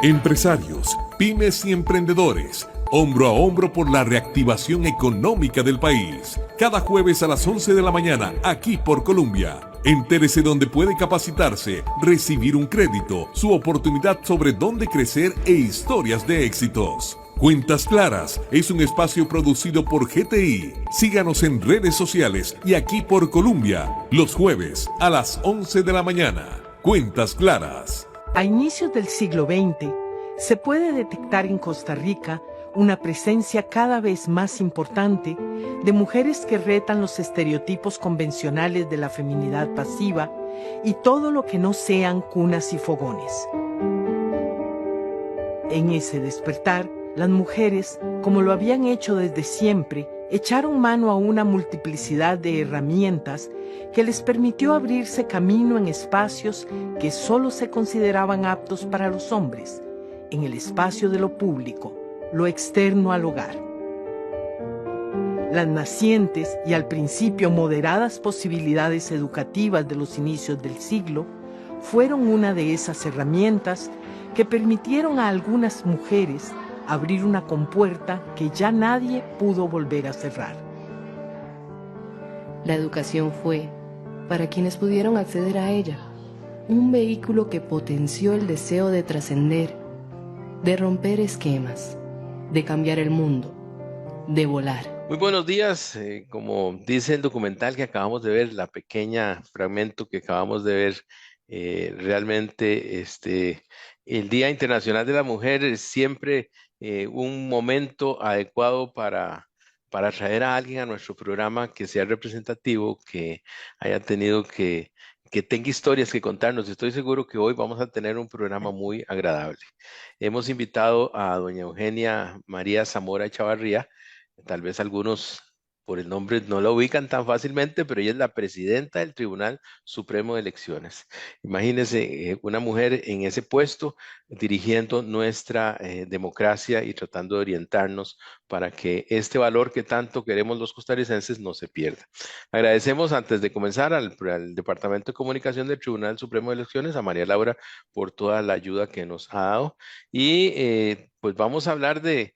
Empresarios, pymes y emprendedores, hombro a hombro por la reactivación económica del país. Cada jueves a las 11 de la mañana, aquí por Colombia. Entérese dónde puede capacitarse, recibir un crédito, su oportunidad sobre dónde crecer e historias de éxitos. Cuentas Claras es un espacio producido por GTI. Síganos en redes sociales y aquí por Colombia, los jueves a las 11 de la mañana. Cuentas Claras. A inicios del siglo XX, se puede detectar en Costa Rica una presencia cada vez más importante de mujeres que retan los estereotipos convencionales de la feminidad pasiva y todo lo que no sean cunas y fogones. En ese despertar, las mujeres, como lo habían hecho desde siempre, echaron mano a una multiplicidad de herramientas que les permitió abrirse camino en espacios que solo se consideraban aptos para los hombres, en el espacio de lo público, lo externo al hogar. Las nacientes y al principio moderadas posibilidades educativas de los inicios del siglo fueron una de esas herramientas que permitieron a algunas mujeres abrir una compuerta que ya nadie pudo volver a cerrar. La educación fue, para quienes pudieron acceder a ella, un vehículo que potenció el deseo de trascender, de romper esquemas, de cambiar el mundo, de volar. Muy buenos días, como dice el documental que acabamos de ver, la pequeña fragmento que acabamos de ver, realmente el Día Internacional de la Mujer es siempre un momento adecuado para traer a alguien a nuestro programa que sea representativo, que haya tenido que tenga historias que contarnos. Estoy seguro que hoy vamos a tener un programa muy agradable. Hemos invitado a doña Eugenia María Zamora Chavarría. Tal vez algunos por el nombre no la ubican tan fácilmente, pero ella es la presidenta del Tribunal Supremo de Elecciones. Imagínense una mujer en ese puesto dirigiendo nuestra democracia y tratando de orientarnos para que este valor que tanto queremos los costarricenses no se pierda. Agradecemos antes de comenzar al Departamento de Comunicación del Tribunal Supremo de Elecciones, a María Laura, por toda la ayuda que nos ha dado. Y pues vamos a hablar de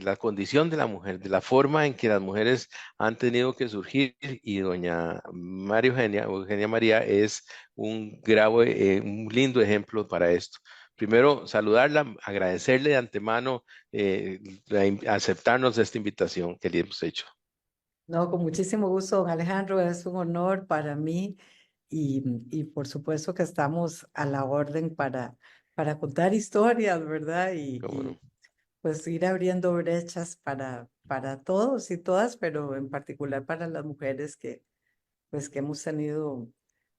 la condición de la mujer, de la forma en que las mujeres han tenido que surgir, y doña María Eugenia María es un lindo ejemplo para esto. Primero, saludarla, agradecerle de antemano aceptarnos esta invitación que le hemos hecho. No, con muchísimo gusto, don Alejandro, es un honor para mí y por supuesto que estamos a la orden para contar historias, ¿verdad? ¿Cómo no? Pues ir abriendo brechas para todos y todas, pero en particular para las mujeres pues que hemos tenido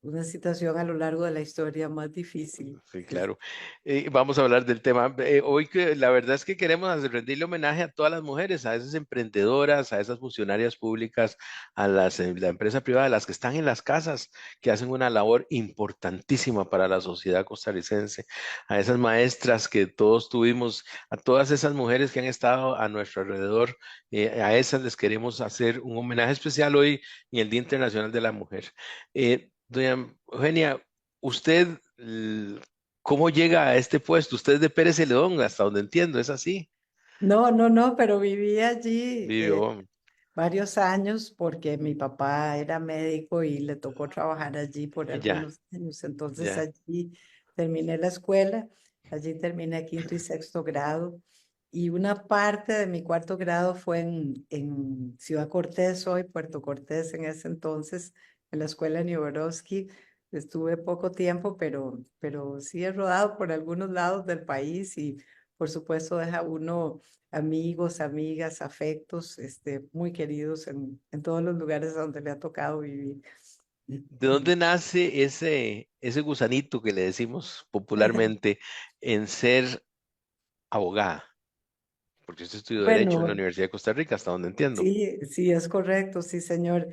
una situación a lo largo de la historia más difícil. Sí, Sí. claro. Vamos a hablar del tema. Hoy que la verdad es que queremos rendirle homenaje a todas las mujeres, a esas emprendedoras, a esas funcionarias públicas, a la empresa privada, a las que están en las casas, que hacen una labor importantísima para la sociedad costarricense, a esas maestras que todos tuvimos, a todas esas mujeres que han estado a nuestro alrededor, a esas les queremos hacer un homenaje especial hoy en el Día Internacional de la Mujer. Doña Eugenia, usted, ¿cómo llega a este puesto? Usted es de Pérez Celedón, hasta donde entiendo, ¿es así? No, pero viví allí Vivió, varios años porque mi papá era médico y le tocó trabajar allí por ya, algunos años. Entonces ya. allí terminé la escuela, allí terminé quinto y sexto grado y una parte de mi cuarto grado fue en Ciudad Cortés, hoy Puerto Cortés en ese entonces, en la escuela Nieborowski. Estuve poco tiempo, pero sí he rodado por algunos lados del país y por supuesto deja uno amigos, amigas, afectos, muy queridos en todos los lugares donde le ha tocado vivir. ¿De dónde nace ese gusanito que le decimos popularmente en ser abogada? Porque usted estudió Derecho en la Bueno, Universidad de Costa Rica, hasta donde entiendo. sí, es correcto, sí, señor.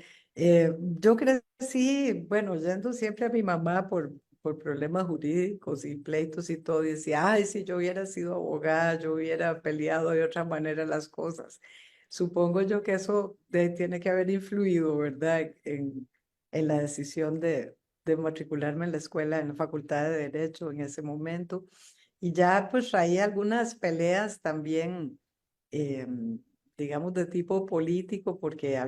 Yo crecí, bueno, yendo siempre a mi mamá por problemas jurídicos y pleitos y todo, y decía, ay, si yo hubiera sido abogada, yo hubiera peleado de otra manera las cosas. Supongo yo que eso tiene que haber influido, ¿verdad? En la decisión de matricularme en la escuela, en la Facultad de Derecho en ese momento. Y ya pues traía algunas peleas también, digamos, de tipo político, porque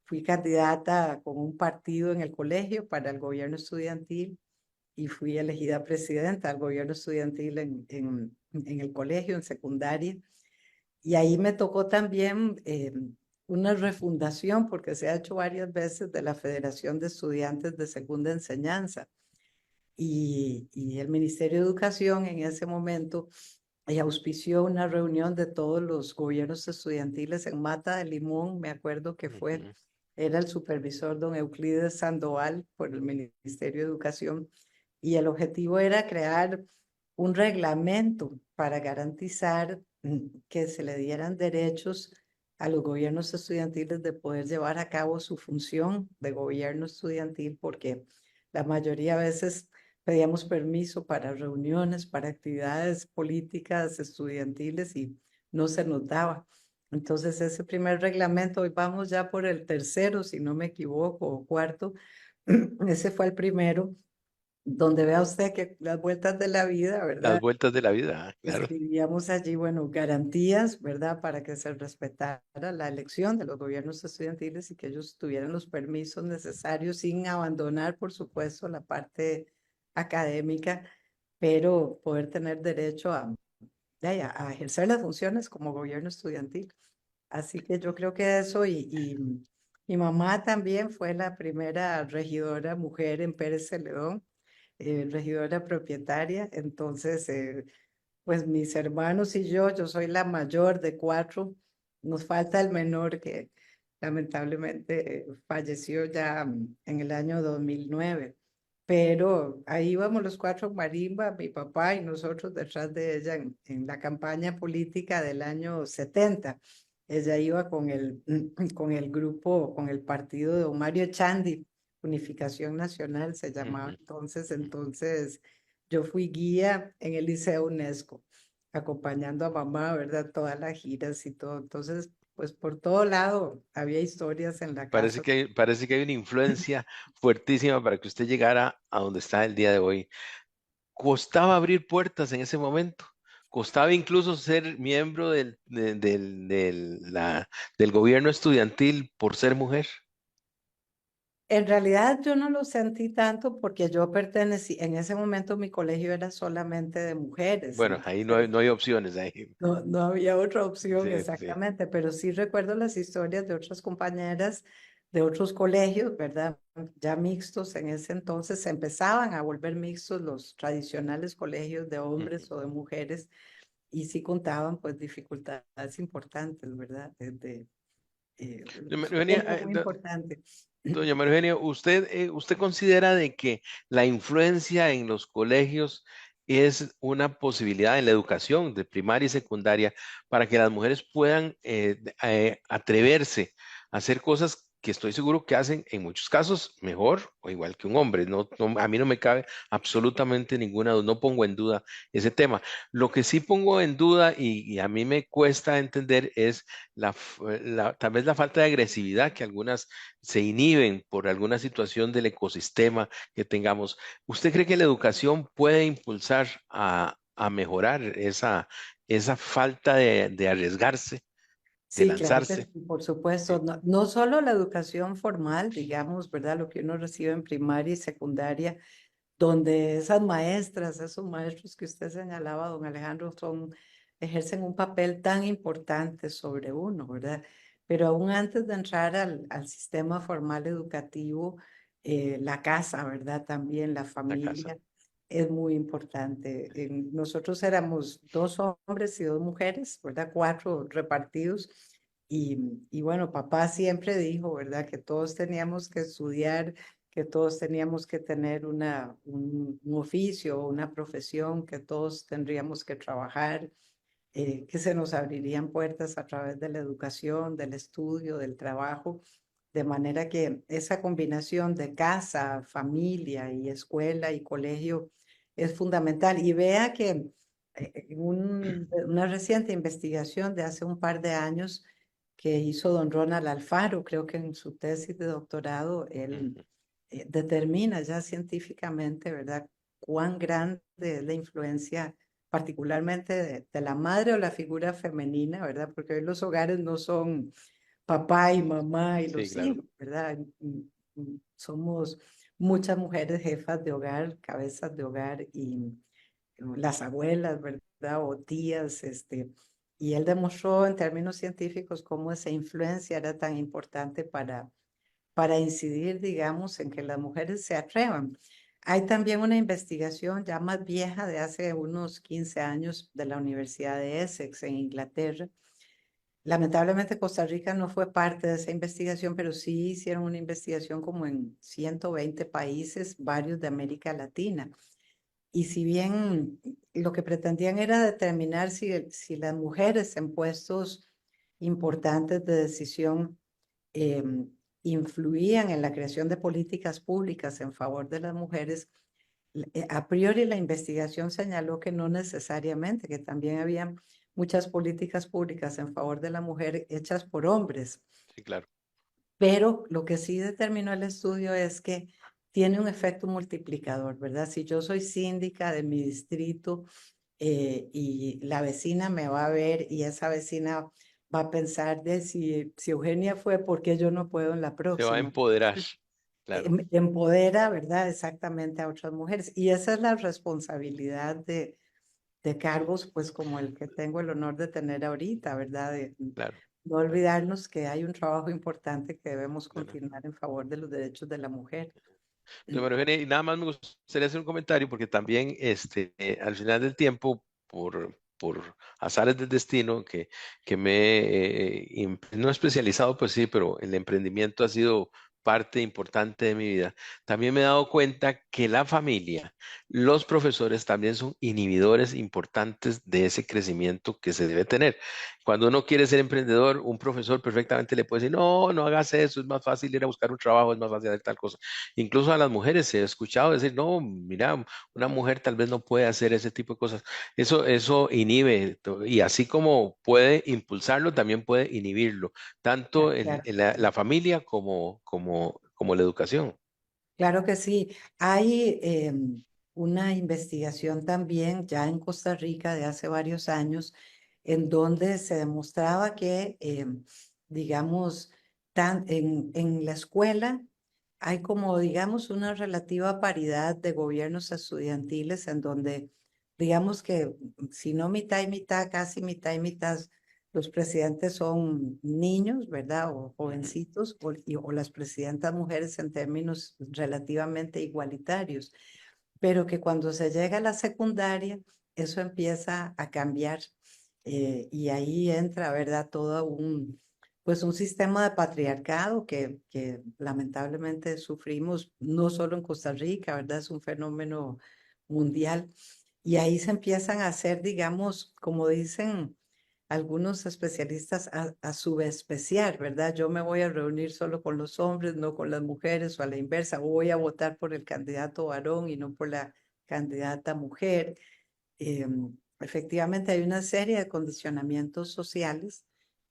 fui candidata con un partido en el colegio para el gobierno estudiantil y fui elegida presidenta del gobierno estudiantil en el colegio, en secundaria. Y ahí me tocó también una refundación, porque se ha hecho varias veces, de la Federación de Estudiantes de Segunda Enseñanza. Y el Ministerio de Educación en ese momento auspició una reunión de todos los gobiernos estudiantiles en Mata de Limón, me acuerdo que Ujú. era el supervisor don Euclides Sandoval por el Ministerio de Educación, y el objetivo era crear un reglamento para garantizar que se le dieran derechos a los gobiernos estudiantiles de poder llevar a cabo su función de gobierno estudiantil, porque la mayoría de veces pedíamos permiso para reuniones, para actividades políticas estudiantiles y no se nos daba. Entonces ese primer reglamento, hoy vamos ya por el tercero, si no me equivoco, o cuarto, ese fue el primero, donde vea usted que las vueltas de la vida, Las ¿verdad? vueltas de la vida, claro. Escribíamos allí, bueno, garantías, ¿verdad? Para que se respetara la elección de los gobiernos estudiantiles y que ellos tuvieran los permisos necesarios sin abandonar, por supuesto, la parte académica, pero poder tener derecho a ejercer las funciones como gobierno estudiantil. Así que yo creo que eso, y mi mamá también fue la primera regidora mujer en Pérez Celedón, regidora propietaria. Entonces, pues mis hermanos y yo soy la mayor de cuatro, nos falta el menor que lamentablemente falleció ya en el año 2009, pero ahí íbamos los cuatro en marimba, mi papá y nosotros detrás de ella en la campaña política del año 70. Ella iba con el grupo, con el partido de don Mario Echandi, Unificación Nacional se llamaba Ujú. entonces yo fui guía en el Liceo UNESCO, acompañando a mamá, ¿verdad? Todas las giras y todo. Entonces, pues por todo lado había historias en la casa. Parece que hay una influencia fuertísima para que usted llegara a donde está el día de hoy. Costaba abrir puertas en ese momento. Costaba incluso ser miembro del gobierno estudiantil por ser mujer. En realidad yo no lo sentí tanto porque yo pertenecí, en ese momento mi colegio era solamente de mujeres, Bueno, ahí no hay, entonces no hay opciones ahí. no había otra opción Sí, sí. exactamente, pero sí recuerdo las historias de otras compañeras de otros colegios, ¿verdad? Ya mixtos en ese entonces, se empezaban a volver mixtos los tradicionales colegios de Ujú. hombres o de mujeres, y sí contaban pues dificultades importantes, ¿verdad? Doña María Eugenia, Sufrimiento muy importante. doña María Eugenia, ¿usted considera de que la influencia en los colegios es una posibilidad en la educación de primaria y secundaria para que las mujeres puedan atreverse a hacer cosas que estoy seguro que hacen en muchos casos mejor o igual que un hombre? A mí no me cabe absolutamente ninguna duda, no pongo en duda ese tema. Lo que sí pongo en duda y a mí me cuesta entender es tal vez la falta de agresividad que algunas se inhiben por alguna situación del ecosistema que tengamos. ¿Usted cree que la educación puede impulsar a mejorar esa falta de arriesgarse, de Sí, claro que lanzarse? sí, por supuesto. Sí. No solo la educación formal, digamos, ¿verdad? Lo que uno recibe en primaria y secundaria, donde esas maestras, esos maestros que usted señalaba, don Alejandro, ejercen un papel tan importante sobre uno, ¿verdad? Pero aún antes de entrar al sistema formal educativo, la casa, ¿verdad? También la La casa. familia es muy importante. Nosotros éramos dos hombres y dos mujeres, ¿verdad? Cuatro repartidos. Y bueno, papá siempre dijo, ¿verdad? Que todos teníamos que estudiar, que todos teníamos que tener un oficio, una profesión, que todos tendríamos que trabajar, que se nos abrirían puertas a través de la educación, del estudio, del trabajo, de manera que esa combinación de casa, familia y escuela y colegio es fundamental. Y vea que en una reciente investigación de hace un par de años que hizo don Ronald Alfaro, creo que en su tesis de doctorado, él Ujú. determina ya científicamente, ¿verdad? cuán grande es la influencia, particularmente de la madre o la figura femenina, ¿verdad? Porque hoy los hogares no son papá y mamá y Sí, los claro. hijos, ¿verdad? Somos muchas mujeres jefas de hogar, cabezas de hogar y las abuelas, ¿verdad? O tías, y él demostró en términos científicos cómo esa influencia era tan importante para incidir, digamos, en que las mujeres se atrevan. Hay también una investigación ya más vieja de hace unos 15 años de la Universidad de Essex en Inglaterra. Lamentablemente Costa Rica no fue parte de esa investigación, pero sí hicieron una investigación como en 120 países, varios de América Latina. Y si bien lo que pretendían era determinar si las mujeres en puestos importantes de decisión em, influían en la creación de políticas públicas en favor de las mujeres, a priori la investigación señaló que no necesariamente, que también había muchas políticas públicas en favor de la mujer hechas por hombres. Sí, claro. Pero lo que sí determinó el estudio es que tiene un efecto multiplicador, ¿verdad? Si yo soy síndica de mi distrito y la vecina me va a ver y esa vecina va a pensar de si Eugenia fue, ¿por qué yo no puedo en la Se va a próxima? empoderar, claro. Empodera, ¿verdad? Exactamente a otras mujeres. Y esa es la responsabilidad de cargos, pues como el que tengo el honor de tener ahorita, ¿verdad? De Claro, no olvidarnos que hay un trabajo importante que debemos claro. continuar en favor de los derechos de la mujer. Doña María Eugenia, y nada más me gustaría hacer un comentario porque también al final del tiempo, por azares del destino, que no he especializado, pues sí, pero el emprendimiento ha sido parte importante de mi vida. También me he dado cuenta que la familia, los profesores también son inhibidores importantes de ese crecimiento que se debe tener. Cuando uno quiere ser emprendedor, un profesor perfectamente le puede decir, no, no hagas eso, es más fácil ir a buscar un trabajo, es más fácil hacer tal cosa. Incluso a las mujeres se ha escuchado decir, no, mira, una mujer tal vez no puede hacer ese tipo de cosas. Eso inhibe, y así como puede impulsarlo, también puede inhibirlo, tanto Claro, en la familia como la educación. claro que sí. Hay una investigación también ya en Costa Rica de hace varios años en donde se demostraba que, digamos, en la escuela hay como, digamos, una relativa paridad de gobiernos estudiantiles en donde, digamos que si no mitad y mitad, casi mitad y mitad, los presidentes son niños, ¿verdad? O Ujú. jovencitos, o las presidentas mujeres en términos relativamente igualitarios, pero que cuando se llega a la secundaria, eso empieza a cambiar y ahí entra, ¿verdad? Todo pues un sistema de patriarcado que lamentablemente sufrimos no solo en Costa Rica, ¿verdad? Es un fenómeno mundial. Y ahí se empiezan a hacer, digamos, como dicen algunos especialistas, a subespeciar, ¿verdad? Yo me voy a reunir solo con los hombres, no con las mujeres, o a la inversa, o voy a votar por el candidato varón y no por la candidata mujer. Efectivamente, hay una serie de condicionamientos sociales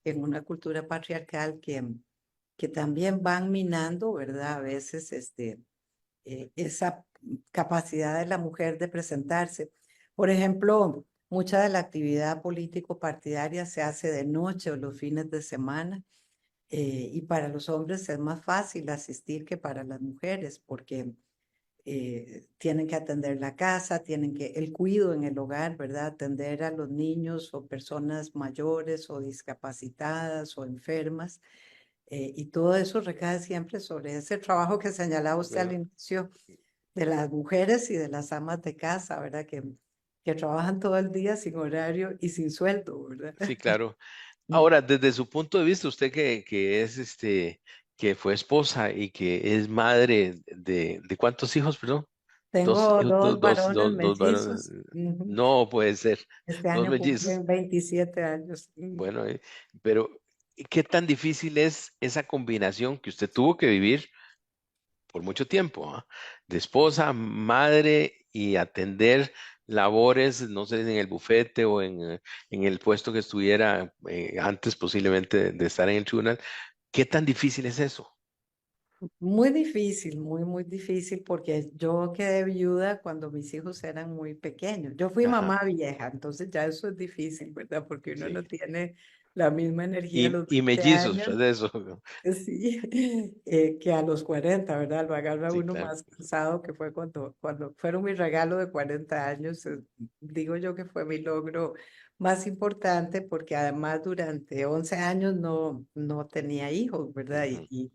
en una cultura patriarcal que también van minando, ¿verdad? A veces esa capacidad de la mujer de presentarse. Por ejemplo, mucha de la actividad político-partidaria se hace de noche o los fines de semana, y para los hombres es más fácil asistir que para las mujeres, porque tienen que atender la casa, tienen que, el cuidado en el hogar, ¿verdad? Atender a los niños o personas mayores o discapacitadas o enfermas. Y todo eso recae siempre sobre ese trabajo que señalaba usted al Claro. inicio de las mujeres y de las amas de casa, ¿verdad? Que trabajan todo el día sin horario y sin sueldo, ¿verdad? Sí, claro. Mm. Ahora, desde su punto de vista, usted que es que fue esposa y que es madre ¿de cuántos hijos, perdón? Dos Tengo hijos, dos varones dos varones. mellizos. Ujú. No puede ser. Este Dos año mellizos. cumplen 27 años. Bueno, pero ¿qué tan difícil es esa combinación que usted tuvo que vivir por mucho tiempo, ¿ah? De esposa, madre y atender labores, no sé, en el bufete o en el puesto que estuviera antes posiblemente de estar en el tribunal? ¿Qué tan difícil es eso? Muy difícil, muy difícil, porque yo quedé viuda cuando mis hijos eran muy pequeños. Yo fui Ajá, mamá vieja, entonces ya eso es difícil, ¿verdad? Porque uno sí. no tiene la misma energía a los Y 20 mellizos, años, tras de eso. sí, que a los 40, ¿verdad? Lo agarra Sí, uno claro. más cansado, que fue cuando fueron mi regalo de 40 años. Digo yo que fue mi logro más importante, porque además durante 11 años no tenía hijos, ¿verdad? Ujú, Y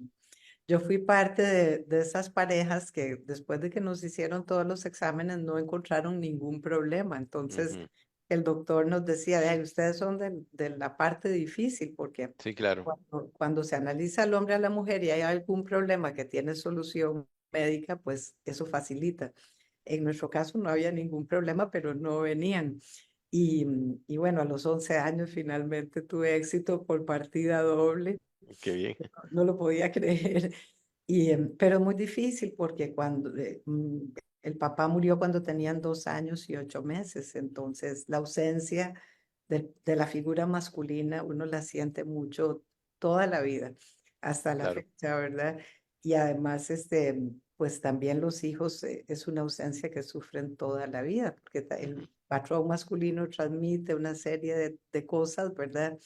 yo fui parte de esas parejas que después de que nos hicieron todos los exámenes no encontraron ningún problema. Entonces ujú. el doctor nos decía, "Ay, ustedes son de la parte difícil, porque Sí, claro. cuando se analiza al hombre y a la mujer y hay algún problema que tiene solución médica, pues eso facilita. En nuestro caso no había ningún problema, pero no venían. Y bueno, a los 11 años finalmente tuve éxito por partida doble. Qué bien. No lo podía creer. Pero muy difícil porque el papá murió cuando tenían 2 años y 8 meses, entonces la ausencia de la figura masculina uno la siente mucho toda la vida, hasta la Claro. fecha, ¿verdad? Y además, pues también los hijos es una ausencia que sufren toda la vida, porque Ujú. el patrón masculino transmite una serie de cosas, ¿verdad?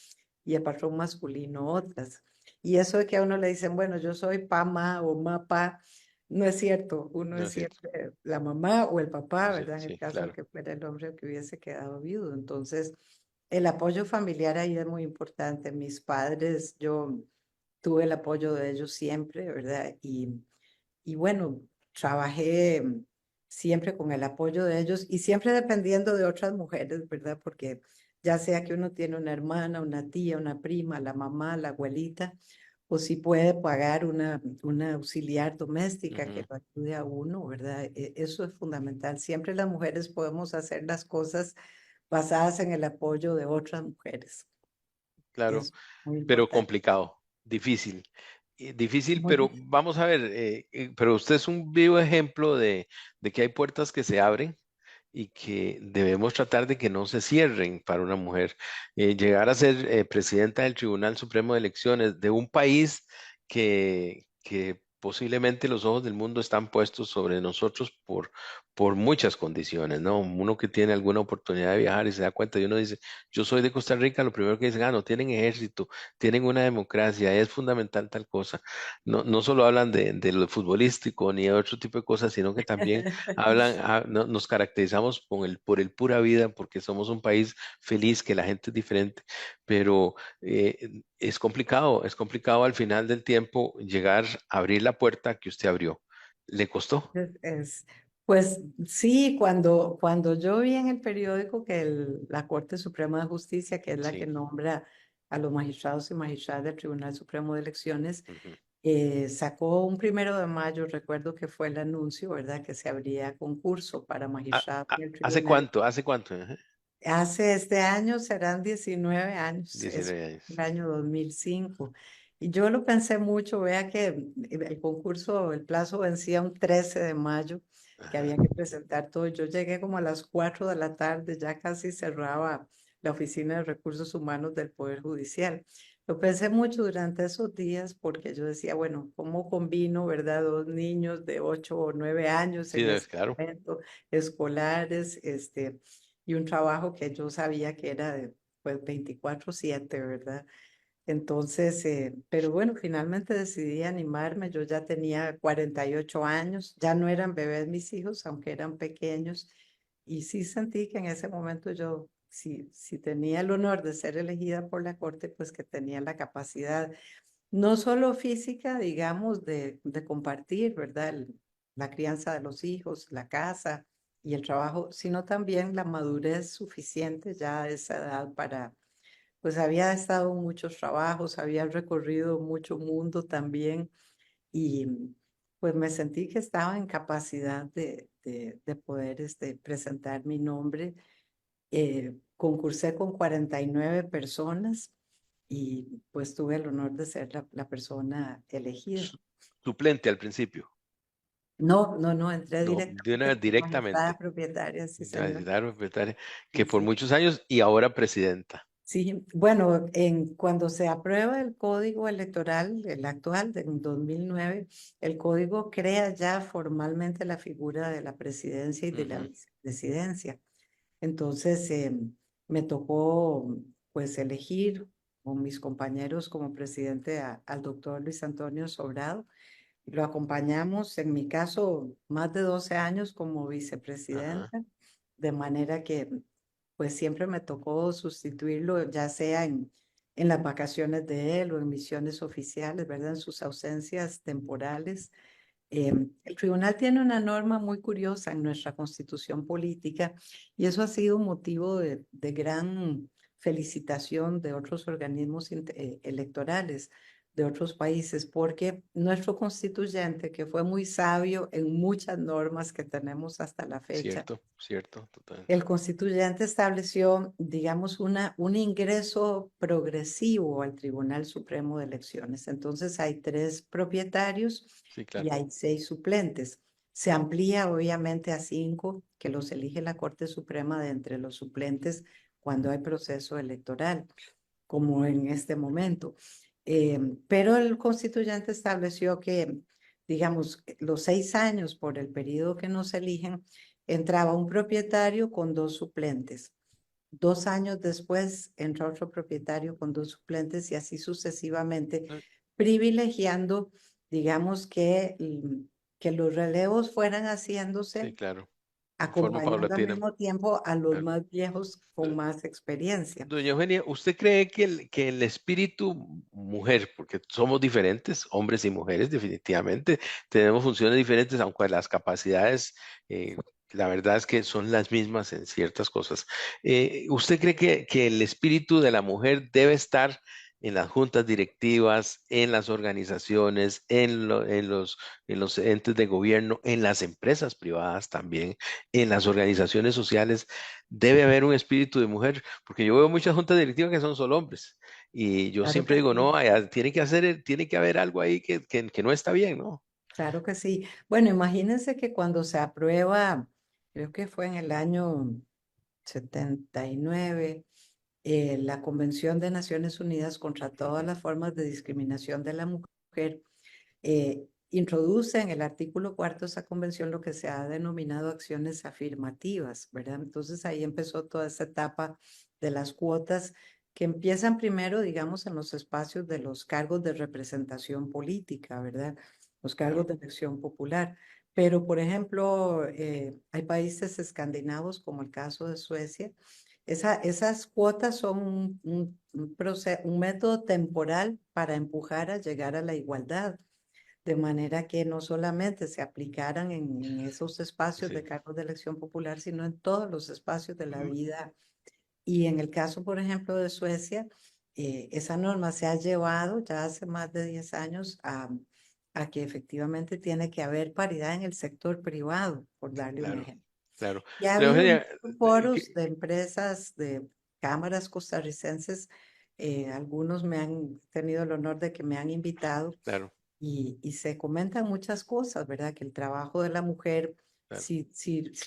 Y el patrón masculino otras. Y eso de que a uno le dicen, bueno, yo soy pama o mapa, no es cierto. Uno No es es cierto. siempre la mamá o el No papá, es cierto. ¿verdad? En el Sí, caso de claro. que fuera el hombre que hubiese quedado viudo. Entonces, el apoyo familiar ahí es muy importante. Mis padres, yo tuve el apoyo de ellos siempre, ¿verdad? Y bueno, trabajé siempre con el apoyo de ellos y siempre dependiendo de otras mujeres, ¿verdad? Porque ya sea que uno tiene una hermana, una tía, una prima, la mamá, la abuelita, o si puede pagar una auxiliar doméstica que Ujú. lo ayude a uno, ¿verdad? Eso es fundamental. Siempre las mujeres podemos hacer las cosas basadas en el apoyo de otras mujeres. Claro. Es muy Pero importante. complicado, difícil. Difícil, Muy pero difícil. vamos a ver, pero usted es un vivo ejemplo de que hay puertas que se abren y que debemos tratar de que no se cierren para una mujer. Llegar a ser presidenta del Tribunal Supremo de Elecciones de un país que posiblemente los ojos del mundo están puestos sobre nosotros por muchas condiciones, ¿no? Uno que tiene alguna oportunidad de viajar y se da cuenta y uno dice, yo soy de Costa Rica, lo primero que dicen, no, tienen ejército, tienen una democracia, es fundamental tal cosa. No, no solo hablan de lo futbolístico ni de otro tipo de cosas, sino que también nos caracterizamos por el pura vida, porque somos un país feliz, que la gente es diferente, pero es complicado al final del tiempo llegar a abrir la puerta que usted abrió. ¿Le costó? Pues sí, cuando yo vi en el periódico que la Corte Suprema de Justicia, que es la que Sí. nombra a los magistrados y magistradas del Tribunal Supremo de Elecciones, Ujú. sacó un 1 de mayo, recuerdo que fue el anuncio, ¿verdad? Que se abría concurso para magistrados en el ¿Hace tribunal. cuánto? ¿Hace cuánto? Ajá. Hace este año serán 19 años, es 19 el años. año 2005. Y yo lo pensé mucho, vea que el concurso, el plazo vencía un 13 de mayo, que Ajá. había que presentar todo. Yo llegué como a las 4 de la tarde, ya casi cerraba la Oficina de Recursos Humanos del Poder Judicial. Lo pensé mucho durante esos días porque yo decía, bueno, ¿cómo combino, verdad? Dos niños de 8 o 9 años Sí, en no, ese es claro. momento, escolares, y un trabajo que yo sabía que era de pues 24/7, ¿verdad? Entonces, pero bueno, finalmente decidí animarme. Yo ya tenía 48 años, ya no eran bebés mis hijos, aunque eran pequeños, y sí sentí que en ese momento yo, si tenía el honor de ser elegida por la corte, pues que tenía la capacidad, no solo física, digamos, de compartir, ¿verdad? La crianza de los hijos, la casa y el trabajo, sino también la madurez suficiente ya a esa edad para, pues había estado en muchos trabajos, había recorrido mucho mundo también y pues me sentí que estaba en capacidad de poder presentar mi nombre. Concursé con 49 personas y pues tuve el honor de ser la persona elegida. Su- Suplente al principio. No, entré No, de una directamente vez como magistrada directamente. propietaria, sí, Ya, señor. claro, propietaria, que Sí, por sí. muchos años y ahora presidenta. Sí, bueno, cuando se aprueba el código electoral, el actual de 2009, el código crea ya formalmente la figura de la presidencia y de la Ujú. vicepresidencia. Entonces, me tocó pues elegir con mis compañeros como presidente al doctor Luis Antonio Sobrado. Lo acompañamos, en mi caso, más de 12 años como Ajá. vicepresidenta, de manera que pues siempre me tocó sustituirlo, ya sea en las vacaciones de él o en misiones oficiales, ¿verdad? En sus ausencias temporales. El tribunal tiene una norma muy curiosa en nuestra constitución política y eso ha sido un motivo de gran felicitación de otros organismos electorales de otros países, porque nuestro constituyente, que fue muy sabio en muchas normas que tenemos hasta la fecha, Cierto, cierto, total. el constituyente estableció, digamos, un ingreso progresivo al Tribunal Supremo de Elecciones. Entonces hay 3 propietarios Sí, y claro. hay 6 suplentes. Se amplía obviamente a 5 que los elige la Corte Suprema de entre los suplentes cuando hay proceso electoral, como en este momento. Pero el constituyente estableció que, digamos, los 6 años por el periodo que nos eligen, entraba un propietario con 2 suplentes. 2 años después entra otro propietario con 2 suplentes y así sucesivamente, Ah, privilegiando, digamos, que los relevos fueran sí, haciéndose, claro. En forma acompañando al paulatina. mismo tiempo a los Claro. más viejos con Do- más experiencia. Doña Eugenia, ¿usted cree que el espíritu mujer, porque somos diferentes, hombres y mujeres, definitivamente, tenemos funciones diferentes, aunque las capacidades, la verdad es que son las mismas en ciertas cosas. ¿Usted cree que el espíritu de la mujer debe estar en las juntas directivas, en las organizaciones, en los entes de gobierno, en las empresas privadas también, en las organizaciones sociales? ¿Debe haber un espíritu de mujer? Porque yo veo muchas juntas directivas que son solo hombres. Y yo Claro siempre que digo, sí. no, tiene que haber algo ahí que no está bien, ¿no? Claro que sí. Bueno, imagínense que cuando se aprueba, creo que fue en el año 79, la Convención de Naciones Unidas contra todas Ujú. las formas de discriminación de la mujer, introduce en el artículo 4 de esa convención lo que se ha denominado acciones afirmativas, ¿verdad? Entonces ahí empezó toda esa etapa de las cuotas que empiezan primero, digamos, en los espacios de los cargos de representación política, ¿verdad? Los cargos Claro. de elección popular. Pero, por ejemplo, hay países escandinavos, como el caso de Suecia. Esas cuotas son un método temporal para empujar a llegar a la igualdad, de manera que no solamente se aplicaran en esos espacios Sí. de cargos de elección popular, sino en todos los espacios de la Mm. vida. Y en el caso, por ejemplo, de Suecia, esa norma se ha llevado ya hace más de 10 años a que efectivamente tiene que haber paridad en el sector privado, por darle un Claro, ejemplo. claro. Y ha Doña habido Eugenia, muchos eh, foros que- de empresas, de cámaras costarricenses. Algunos me han tenido el honor de que me han invitado claro, y se comentan muchas cosas, ¿verdad? Que el trabajo de la mujer, claro. si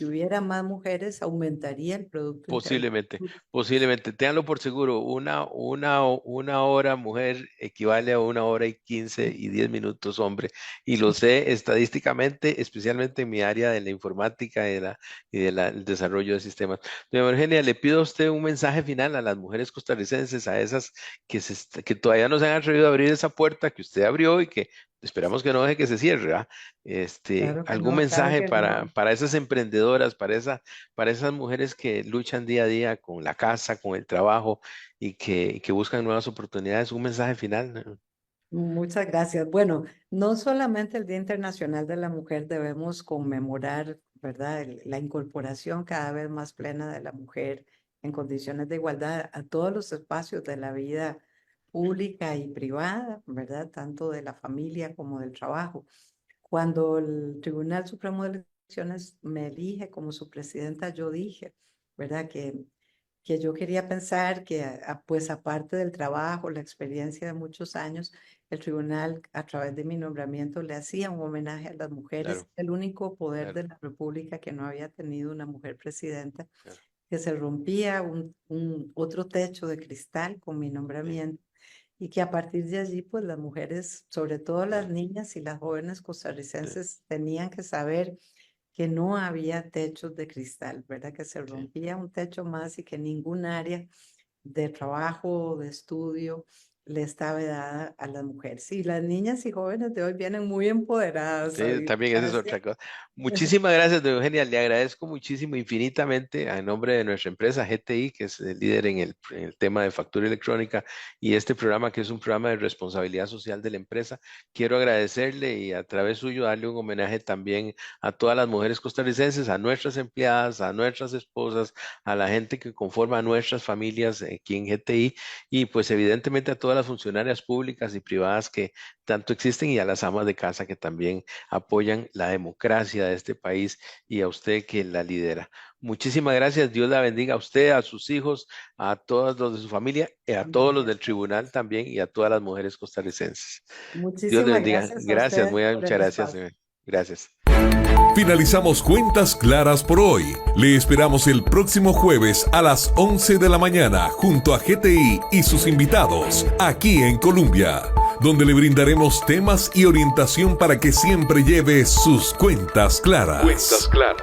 hubiera más mujeres, aumentaría el Producto Interno Posiblemente, Bruto. posiblemente. Ténganlo por seguro, una hora mujer equivale a 1 hora y 15 y 10 minutos hombre. Y lo sé estadísticamente, especialmente en mi área de la informática y del desarrollo de sistemas. Doña Eugenia, le pido a usted un mensaje final a las mujeres costarricenses, a esas que todavía no se han atrevido a abrir esa puerta que usted abrió y que esperamos que no deje que se cierre, ¿verdad? Claro que ¿Algún no, claro mensaje que no. para esas emprendedoras, para esas mujeres que luchan día a día con la casa, con el trabajo y que buscan nuevas oportunidades? Un mensaje final, ¿no? Muchas gracias. Bueno, no solamente el Día Internacional de la Mujer debemos conmemorar, ¿verdad? La incorporación cada vez más plena de la mujer en condiciones de igualdad a todos los espacios de la vida pública y privada, ¿verdad? Tanto de la familia como del trabajo. Cuando el Tribunal Supremo de Elecciones me elige como su presidenta, yo dije, ¿verdad? Que yo quería pensar que, pues aparte del trabajo, la experiencia de muchos años, el tribunal, a través de mi nombramiento, le hacía un homenaje a las mujeres, Claro, el único poder claro, de la República que no había tenido una mujer presidenta. claro. que se rompía otro techo de cristal con mi nombramiento y que a partir de allí, pues las mujeres, sobre todo las niñas y las jóvenes costarricenses, tenían que saber que no había techos de cristal, ¿verdad? Que se rompía un techo más y que ningún área de trabajo, de estudio, le estaba dada a las mujeres. Y las niñas y jóvenes de hoy vienen muy empoderadas. Sí, también esa es otra cosa. Muchísimas gracias, doña Eugenia. Le agradezco muchísimo, infinitamente, en nombre de nuestra empresa GTI, que es el líder en el tema de factura electrónica, y este programa, que es un programa de responsabilidad social de la empresa. Quiero agradecerle y a través suyo darle un homenaje también a todas las mujeres costarricenses, a nuestras empleadas, a nuestras esposas, a la gente que conforma nuestras familias aquí en GTI, y pues evidentemente a todas las funcionarias públicas y privadas que tanto existen, y a las amas de casa que también apoyan la democracia de este país, y a usted que la lidera. Muchísimas gracias. Dios la bendiga a usted, a sus hijos, a todos los de su familia, y a todos los del tribunal también, y a todas las mujeres costarricenses. Dios le Muchísimas bendiga. gracias a Gracias, ustedes por muchas el gracias. espacio. Gracias. Finalizamos Cuentas Claras por hoy. Le esperamos el próximo jueves a las 11 de la mañana junto a GTI y sus invitados aquí en Colombia, donde le brindaremos temas y orientación para que siempre lleve sus cuentas claras. Cuentas claras.